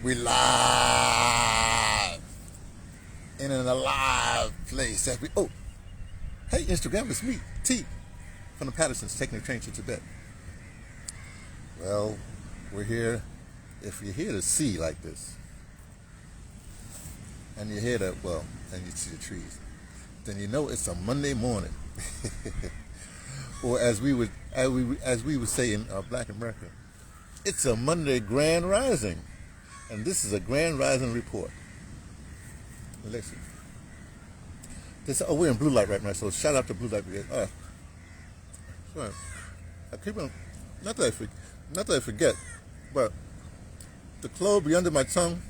We live in an alive place. Oh, hey, Instagram, it's me, T, from the Pattersons, taking the train to Tibet. Well, we're here. If you're here to see like this, and you hear that, well, and you see the trees, then you know it's a Monday morning. Or as we would say in Black America, it's a Monday grand rising. And this is a grand rising report. Listen. We're in Blue Light right now, so shout out to Blue Light Brigade. Sorry. I keep on, not that I forget, but the clove be under my tongue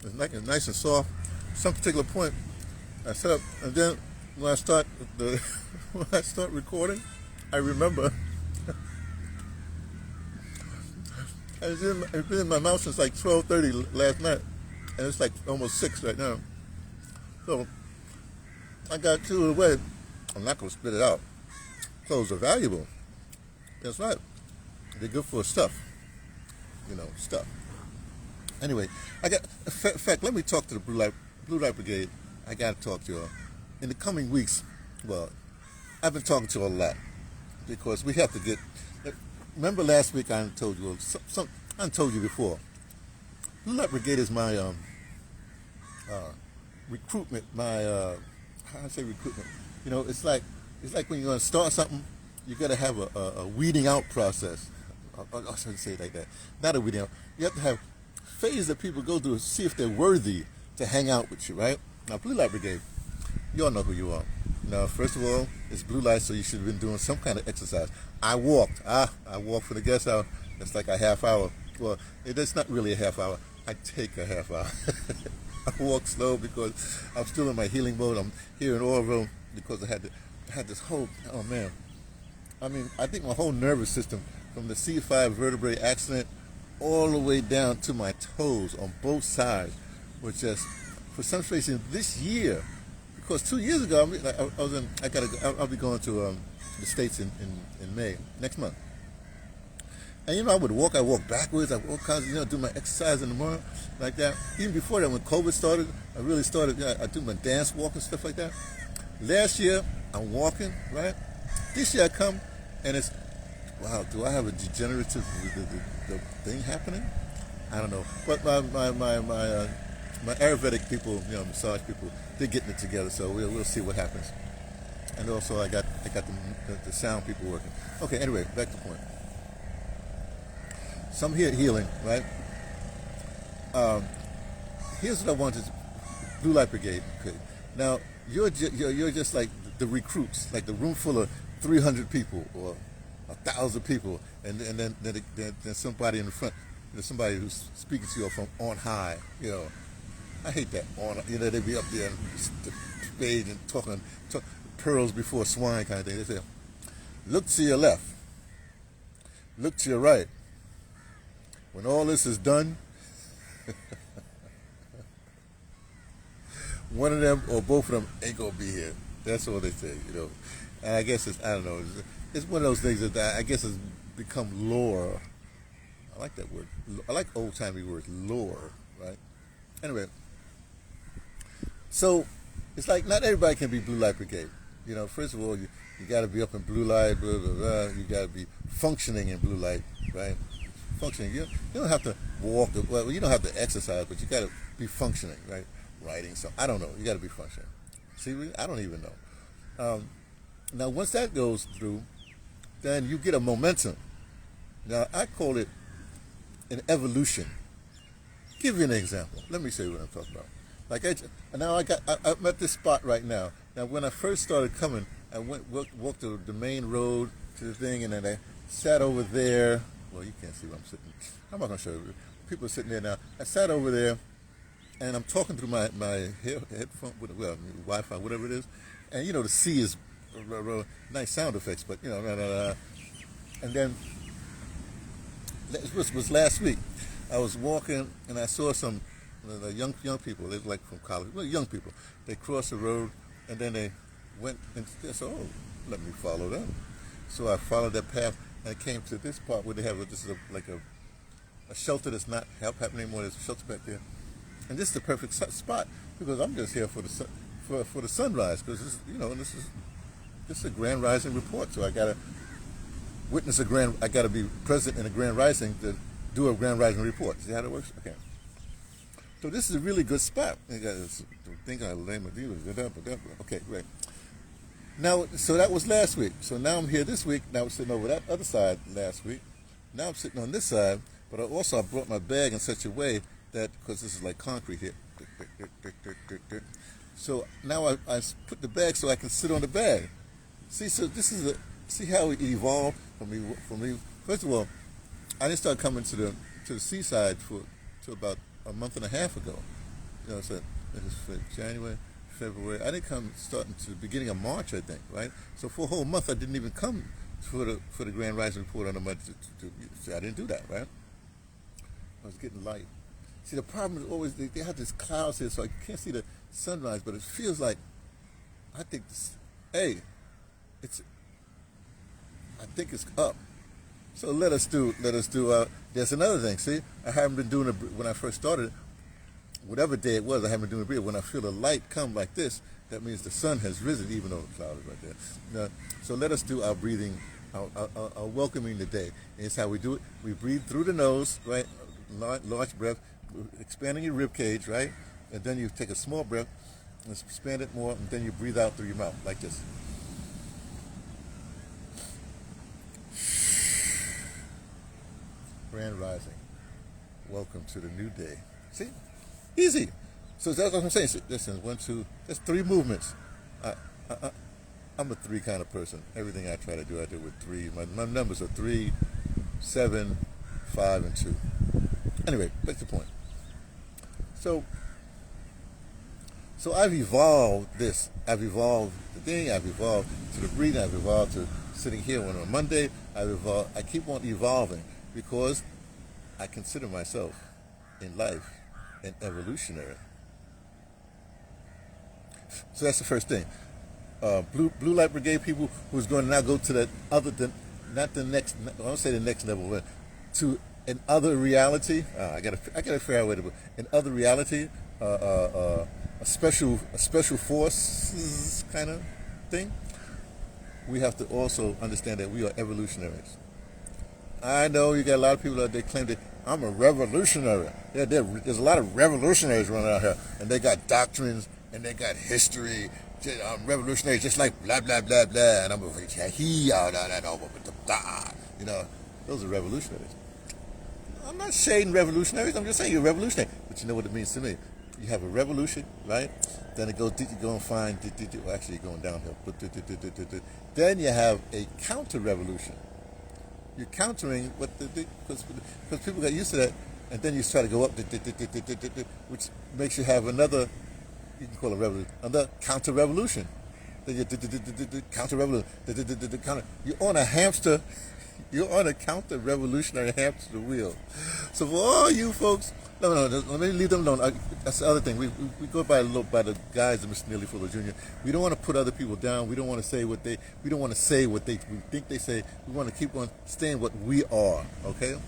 is nice and soft. Some particular point, I set up, and then when I start when I start recording, I remember. It's been in my mouth since like 12:30 last night, and it's like almost 6 right now. So I got two away. I'm not gonna spit it out. Clothes are valuable. That's right. They're good for stuff. Stuff. Anyway, in fact, let me talk to the Blue Light Brigade. I gotta talk to y'all. In the coming weeks, well, I've been talking to y'all a lot because we have to get. Remember last week I told you I told you before. Blue Light Brigade is my recruitment. How I say recruitment? It's like when you're gonna start something, you gotta have a weeding out process. I shouldn't say it like that. Not a weeding out. You have to have phase that people go through to see if they're worthy to hang out with you, right? Now, Blue Light Brigade, you all know who you are. Now, first of all, it's blue light, so you should have been doing some kind of exercise. I walked for the guest house. It's like a half hour. Well, it's not really a half hour. I take a half hour. I walk slow because I'm still in my healing mode. I'm here in Orville because I had this whole, oh man. I mean, I think my whole nervous system, from the C5 vertebrae accident all the way down to my toes on both sides, was just, for some reason, this year. Because 2 years ago, I'll be going to the States in May, next month. And I walk backwards, I walk constantly, do my exercise in the morning, like that. Even before that, when COVID started, I really started, I do my dance walk and stuff like that. Last year, I'm walking, right? This year I come, and it's, wow, do I have a degenerative the thing happening? I don't know. But my Ayurvedic people, massage people, they're getting it together, so we'll see what happens. And also I got the sound people working. Okay, anyway, back to the point. So I'm here healing, right? Here's what I wanted, Blue Light Brigade. Okay. Now you're just like the recruits, like the room full of 300 people or 1,000 people, and then somebody in the front, somebody who's speaking to you from on high, I hate that. They be up there on the stage and talking pearls before swine kind of thing. They say, look to your left, look to your right. When all this is done, one of them or both of them ain't gonna be here. That's all they say, And I guess I don't know. It's one of those things that I guess has become lore. I like that word. I like old-timey words, lore, right? Anyway. So, it's like not everybody can be Blue Light Brigade. First of all, you got to be up in blue light, blah, blah, blah. You got to be functioning in blue light, right? Functioning. You don't have to walk, well, you don't have to exercise, but you got to be functioning, right? Writing something. I don't know. You got to be functioning. See, I don't even know. Now, once that goes through, then you get a momentum. Now, I call it an evolution. Give you an example. Let me show you what I'm talking about. Like I'm at this spot right now. Now, when I first started coming, I walked to the main road to the thing, and then I sat over there. Well, you can't see where I'm sitting. I'm not gonna show you. People are sitting there now. I sat over there, and I'm talking through my headphone, Wi-Fi, whatever it is, and the C is nice sound effects, but and then this was last week. I was walking, and I saw some young people. They were like from college, well, young people. They crossed the road, and then they went and they said, "Oh, let me follow them." So I followed that path, and I came to this part where they have like a a shelter that's not happening anymore. There's a shelter back there, and this is the perfect spot because I'm just here for the for the sunrise because this is a grand rising report. So I gotta witness I gotta be present in a grand rising to do a grand rising report. See how that works? Okay. So this is a really good spot. Okay, great. Now, so that was last week. So now I'm here this week. Now I'm sitting over that other side last week. Now I'm sitting on this side, but I brought my bag in such a way that, because this is like concrete here. So now I put the bag so I can sit on the bag. See, so see how it evolved for me. First of all, I didn't start coming to the seaside to about a month and a half ago. So it was January, February. I didn't come starting to the beginning of March, I think, right? So for a whole month, I didn't even come for the Grand Rising Report on the month. I didn't do that, right? I was getting light. See, the problem is always they have this clouds here, so I can't see the sunrise, but it feels like I think I think it's up. So let us do. There's another thing. See, I haven't been doing it when I first started. Whatever day it was, I haven't been doing a breath. When I feel the light come like this, that means the sun has risen, even though the cloud is right there. So let us do our breathing, our welcoming the day. And it's how we do it. We breathe through the nose, right? Large breath, expanding your rib cage, right? And then you take a small breath and expand it more, and then you breathe out through your mouth like this. Grand rising. Welcome to the new day. See? Easy. So that's what I'm saying. So, listen, 1, 2, that's 3 movements. I'm a 3 kind of person. Everything I try to do, I do with 3. My numbers are 3, 7, 5, and 2. Anyway, that's the point. So I've evolved this. I've evolved the thing. I've evolved to the breathing. I've evolved to sitting here on Monday. I keep on evolving because I consider myself in life an evolutionary. So that's the first thing. Blue Light Brigade people who's going to now go to that other than not the next. I don't say the next level, but to an other reality. I got to figure out a way to put an other reality. A special force kind of thing. We have to also understand that we are evolutionaries. I know you got a lot of people out there claim that I'm a revolutionary. There's a lot of revolutionaries running out here, and they got doctrines and they got history. I'm revolutionary, just like blah blah blah blah, and I'm a those are revolutionaries. I'm not shading revolutionaries. I'm just saying you're revolutionary, but you know what it means to me. You have a revolution, right? Then it goes, you go and find, actually you're going downhill. Then you have a counter-revolution. You're countering what because people got used to that, and then you try to go up, which makes you have another, you can call it revolution, another counter-revolution. Then you counter-revolution, you're on a hamster, you're on a counter-revolutionary hamster wheel. So for all you folks, no, let me leave them alone. That's the other thing. We go by the guys of Mr. Neely Fuller Jr. We don't want to put other people down. We don't want to say what we think they say. We want to keep on staying what we are. Okay.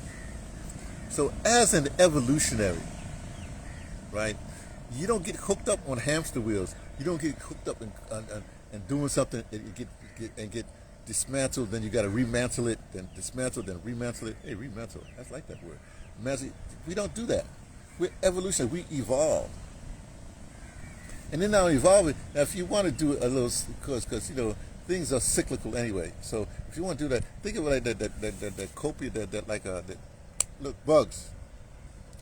So as an evolutionary, right? You don't get hooked up on hamster wheels. You don't get hooked up and doing something and get dismantled. Then you got to remantle it. Then dismantle. Then remantle it. Hey, remantle. I like that word. We don't do that. We're evolutionary. We evolve. And then now evolving. Now, if you want to do a little, because things are cyclical anyway. So if you want to do that, think of it like that copia, look, bugs.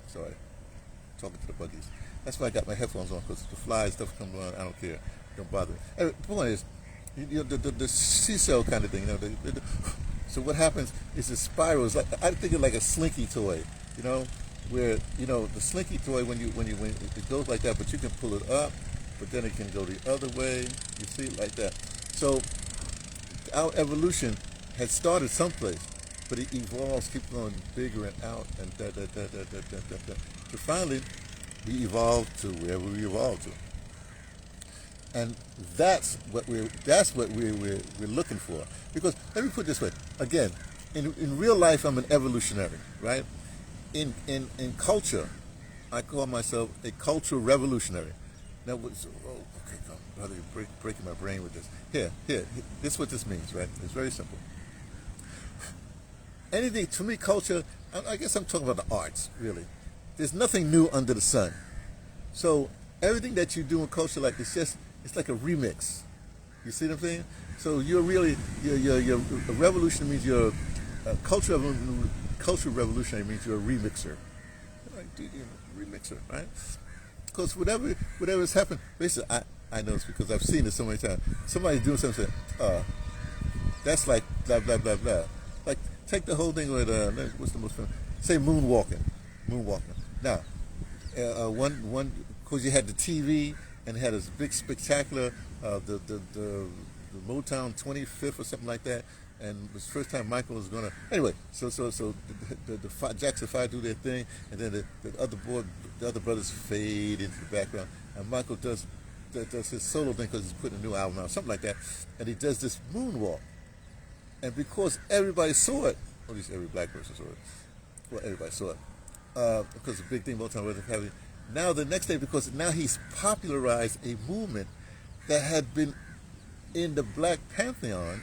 Sorry, talking to the buggies. That's why I got my headphones on, because the flies stuff comes on. I don't care. Don't bother me. Anyway, the point is, the seesaw kind of thing. So what happens is the spirals. Like I think of like a slinky toy. Where the slinky toy when it goes like that, but you can pull it up, but then it can go the other way. You see it like that. So our evolution has started someplace, but it evolves, keeps going bigger and out, and So finally, we evolve to wherever we evolve to, and that's what we're looking for. Because let me put it this way again. In real life, I'm an evolutionary, right? in culture, I call myself a cultural revolutionary. Now, okay, come, brother, you're breaking my brain with this. Here, this is what this means, right? It's very simple. Anything, to me, culture, I guess I'm talking about the arts, really. There's nothing new under the sun. So everything that you do in culture, like it's like a remix. You see what I'm saying? So you're really, you're a revolution means you're a cultural revolutionary means you're a remixer. Like, dude, you're a remixer, right? Because whatever's happened, basically, I know this because I've seen it so many times. Somebody's doing something, that's like blah blah blah blah. Like take the whole thing with what's the most famous? Say moonwalking. Now, one because you had the TV and it had this big spectacular the Motown 25th or something like that, and it was the first time Michael was gonna. Anyway, so the Jackson 5 do their thing, and then the other brothers fade into the background, and Michael does his solo thing because he's putting a new album out, something like that, and he does this moonwalk, and because everybody saw it, or at least every black person saw it, well, everybody saw it, because the big thing Motown was having. Now the next day, because now he's popularized a movement that had been in the Black Pantheon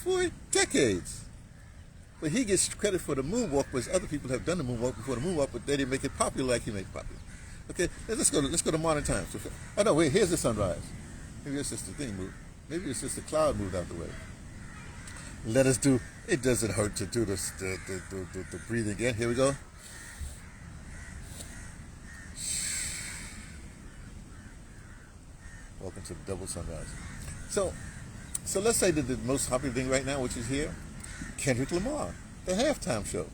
for decades. But he gets credit for the moonwalk, whereas other people have done the moonwalk before the moonwalk, but they didn't make it popular like he made it popular. Okay, let's go to modern times. Oh no, wait, here's the sunrise. Maybe it's just the thing moved. Maybe it's just the cloud moved out the way. Let us do. It doesn't hurt to do this, the breathing again. Here we go. Welcome to the double sunrise. So let's say that the most popular thing right now, which is here, Kendrick Lamar, the halftime show,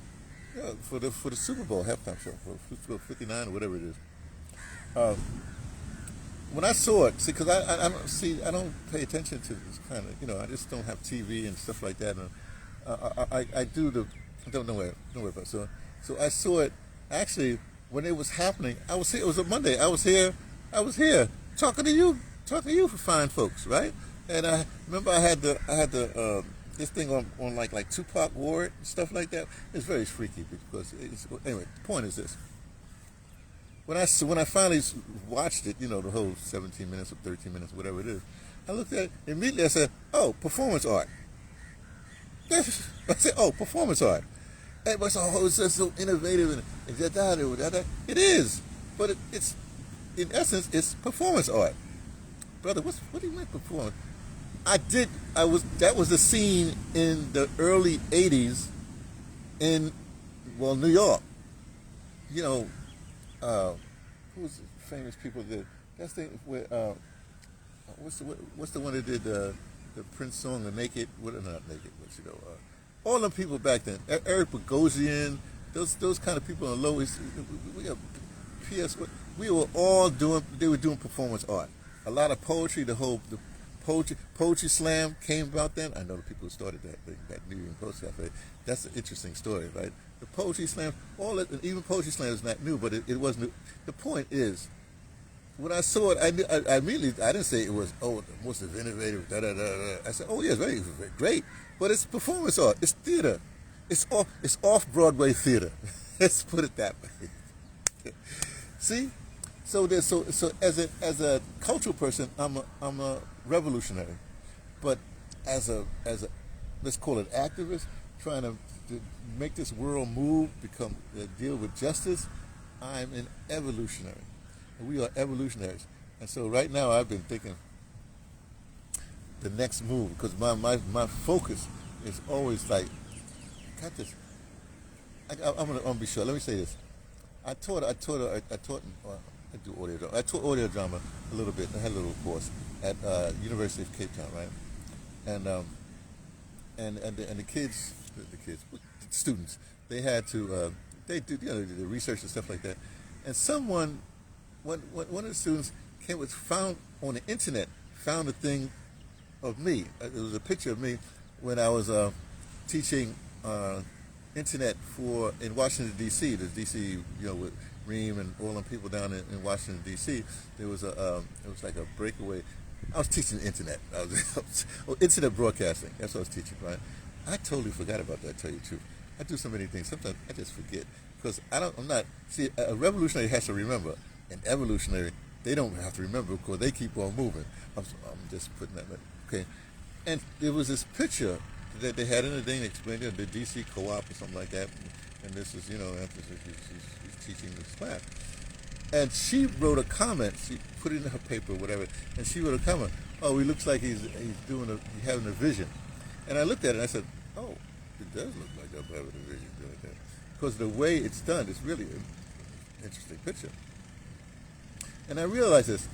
for the Super Bowl halftime show for 59 or whatever it is. When I saw it, see, because I don't pay attention to this kind of, I just don't have TV and stuff like that, and I don't know where about it. So I saw it actually when it was happening. I was here. It was a Monday. I was here talking to you for fine folks, right? And I remember I had the this thing on like Tupac wore it and stuff like that. It's very freaky because anyway. The point is this: when I finally watched it, the whole 17 minutes or 13 minutes, whatever it is, I looked at it immediately. I said, "Oh, performance art." I said, "Oh, performance art." Everybody said, "Oh, it's just so innovative and that." It is, but it's in essence it's performance art. Brother, what do you mean performance? That was the scene in the early 80s in New York. Who's the famous people that that's the where what's the one that did the Prince song, the Naked, not Naked, but all them people back then, Eric Bogosian, those kind of people on the lowest, we were all they were doing performance art. A lot of poetry, the poetry slam came about then. I know the people who started that New York Post Cafe. That's an interesting story, right? The poetry slam, even poetry slam is not new, but it was new. The point is, when I saw it, I immediately, I didn't say it was, the most innovative, I said, oh yeah, it's very, very great, but it's performance art, it's theater, it's off Broadway theater. Let's put it that way. See, so as a cultural person, I'm a revolutionary, but as a let's call it activist, trying to make this world move, deal with justice, I'm an evolutionary. We are evolutionaries. And so right now I've been thinking the next move, because my focus is always like, got this. I'm gonna be sure. Let me say this. I taught I do audio drama. I taught audio drama a little bit. I had a little course at University of Cape Town, right? And the kids, the students, they had to they do the research and stuff like that. And one of the students found on the internet a thing of me. It was a picture of me when I was teaching internet in Washington D.C. The D.C. with Reem and all them people down in Washington D.C. There was it was like a breakaway. I was teaching internet. Internet broadcasting. That's what I was teaching, right? I totally forgot about that. To tell you the truth. I do so many things. Sometimes I just forget because I'm not. See, a revolutionary has to remember. An evolutionary, they don't have to remember because they keep on moving. I'm just putting that. Okay, and there was this picture that they had in the thing explaining the DC co-op or something like that. And this is, after she's teaching this class. And she wrote a comment. She put it in her paper or whatever. And she wrote a comment. Oh, he looks like he's having a vision. And I looked at it and I said, oh, it does look like I'm having a vision doing that. Because the way it's done is really an interesting picture. And I realized this.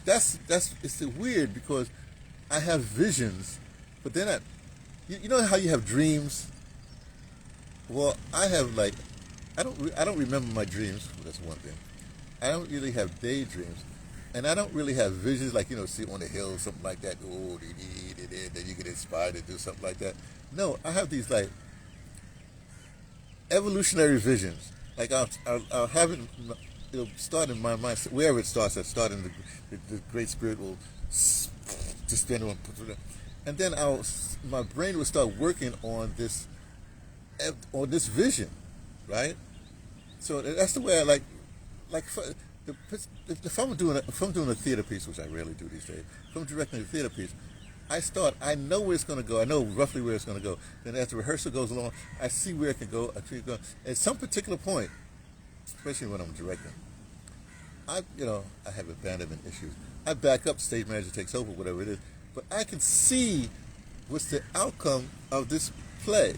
It's weird because I have visions, but they're not. You know how you have dreams? Well, I have I don't remember my dreams. Well, that's one thing. I don't really have daydreams, and I don't really have visions sit on the hill or something like that. Oh, that you get inspired to do something like that. No, I have these evolutionary visions. I'll have it. It'll start in my mind wherever it starts. The Great Spirit will just stand on, and then my brain will start working on this vision, right? So that's the way I like if I'm doing a theater piece, which I rarely do these days. If I'm directing a theater piece, I know where it's going to go. I know roughly where it's going to go. Then as the rehearsal goes along, I see where it can go. I see it go. At some particular point, especially when I'm directing, I have abandonment issues. I back up, stage manager takes over, whatever it is. But I can see what's the outcome of this play.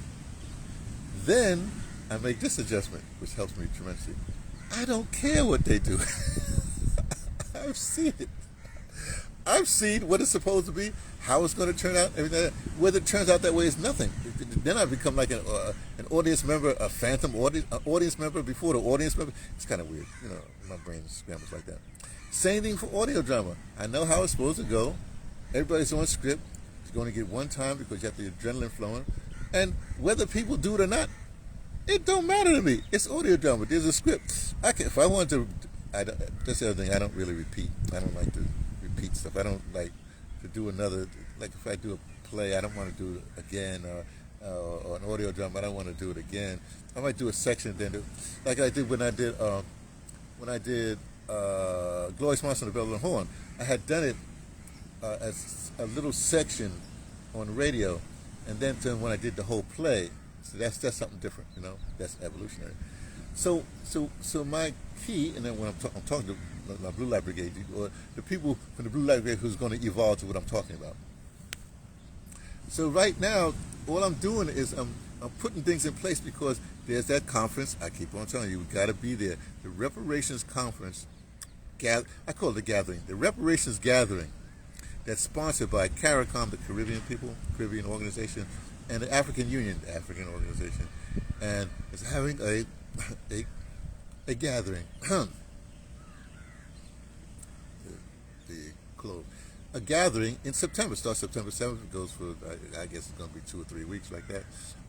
Then I make this adjustment, which helps me tremendously. I don't care what they do. I've seen it. I've seen what it's supposed to be, how it's going to turn out, everything. Whether it turns out that way is nothing. Then I become like an audience member, a phantom audience member before the audience member. It's kind of weird. My brain scrambles like that. Same thing for audio drama. I know how it's supposed to go. Everybody's on script. It's going to get one time because you have the adrenaline flowing. And whether people do it or not, it don't matter to me. It's audio drama. There's a script. If I want to, that's the other thing. I don't really repeat. I don't like to repeat stuff. I don't like to do another. Like if I do a play, I don't want to do it again, or an audio drama. I don't want to do it again. I might do a section, then like I did when I did Glorious Monster and the Bell and the Horn. I had done it as a little section on radio, and then when I did the whole play. So that's something different, That's evolutionary. So my key, and then when I'm talking to the Blue Light Brigade, or the people from the Blue Light Brigade who's going to evolve to what I'm talking about. So right now, all I'm doing is I'm putting things in place because there's that conference. I keep on telling you, we got to be there. The Reparations Conference, I call it the gathering. The Reparations Gathering that's sponsored by CARICOM, the Caribbean organization, and the African Union, the African organization, and it's having a gathering. A gathering in September. Starts September 7th. It goes for, I guess it's going to be 2 or 3 weeks like that.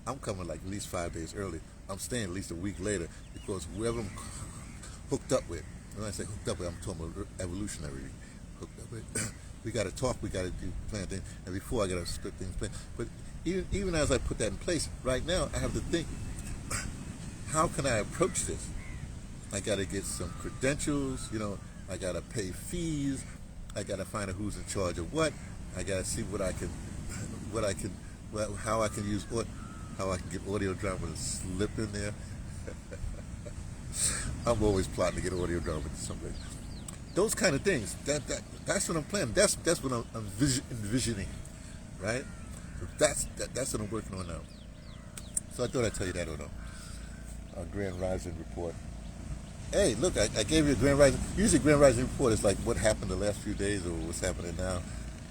I'm coming at least 5 days early. I'm staying at least a week later because whoever I'm hooked up with, when I say hooked up with, I'm talking about evolutionary hooked up with. We got to talk. We got to do plan things. And before I got to split things plan. But even as I put that in place, right now I have to think, how can I approach this? I got to get some credentials. I got to pay fees. I got to find out who's in charge of what. I got to see how I can use, how I can get audio drama to slip in there. I'm always plotting to get audio drama to somebody. Those kind of things. That's what I'm planning. That's what I'm envisioning, right? That's what I'm working on now. So I thought I'd tell you that on a Grand Rising report. Hey, look, I gave you a Grand Rising. Usually Grand Rising report is like what happened the last few days or what's happening now.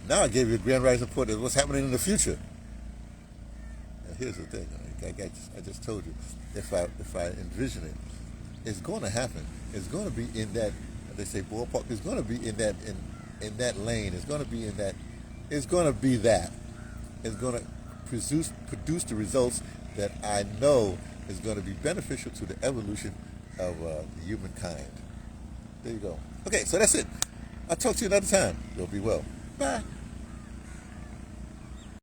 Now I gave you a Grand Rising report of what's happening in the future. Now here's the thing. I just told you, if I envision it, it's going to happen. It's going to be in that, they say ballpark. It's going to be in that lane. It's going to be in that. It's going to be that. It's going to produce the results that I know is going to be beneficial to the evolution of humankind. There you go. Okay, so that's it. I'll talk to you another time. You'll be well. Bye.